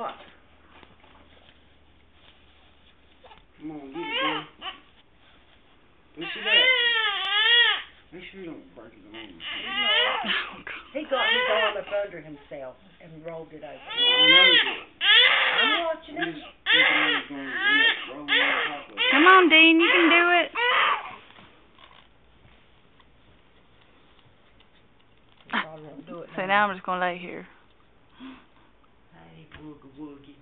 What? Come on, get it, boy. Push it up. Make sure you don't break it on. He got his arm up under himself and rolled it over. Well, I know that. I'm watching I'm him. just thinking he was going to end up rolling on top of it. Come on, Dean, you can do it. Probably won't do it So now I'm just going to lay here. Hey, boogie woogie.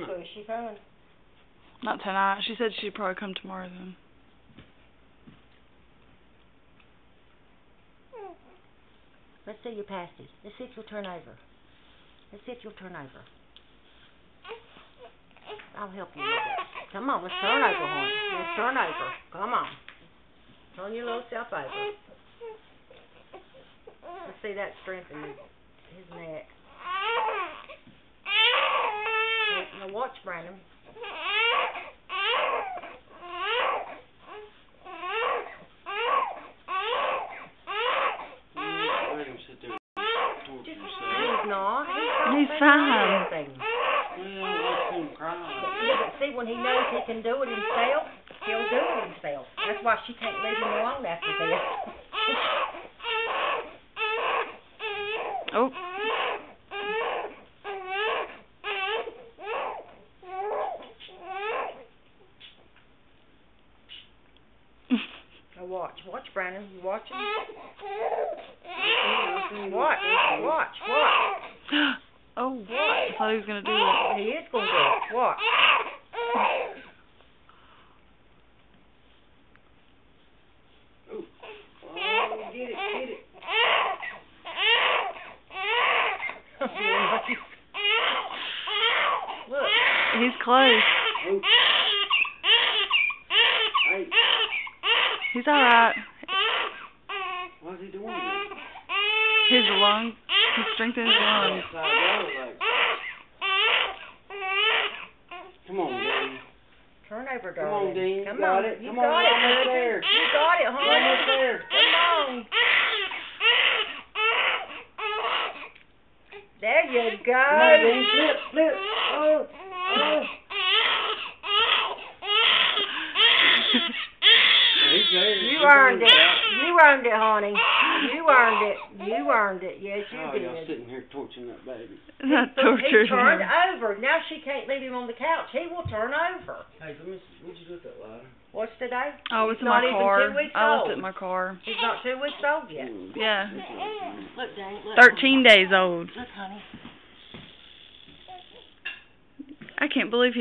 So is she coming? Not tonight. She said she'd probably come tomorrow then. Let's see your pasties. Let's see if you'll turn over. Let's see if you'll turn over. I'll help you a little bit. Come on, let's turn over, honey. Let's turn over. Come on. Turn your little self over. Let's see that strengthen his neck. Now watch, Brandon. Let him sit there and torture himself. He's not. He's fine. Well, watch him cry. Yeah, but see, when he knows he can do it himself, he'll do it himself. That's why she can't leave him alone after this. Oh. Now watch, Brandon. You watching? Watch. Oh, what? I thought he was going to do it. He is going to do it. Watch. Oh, get it. Look. He's close. Oh. Hey, He's alright. what's he doing there? His lungs. He's strengthening his lungs. Upside down, like. Come on, Dean. Turn over, Come darling. on, Dean. Come You got on. it. You Come got on, it, almost honey. there. You got it, honey. Almost there. Come on. There you go. Come on, Dean. Flip. Oh. He's there. You earned it. You earned it, honey. You earned it. You earned it. Yes, you Oh, did. y'all sitting here torturing that baby. Not He torturing turned him. over. Now she can't leave him on the couch. He will turn over. Hey, let me see. What'd you do with that ladder? What's today? Oh, it's He's in my not even car. 2 weeks I left old. it in my car. He's not 2 weeks old yet. Yeah. Look, Dang. Look. 13 days old. Look, honey. I can't believe he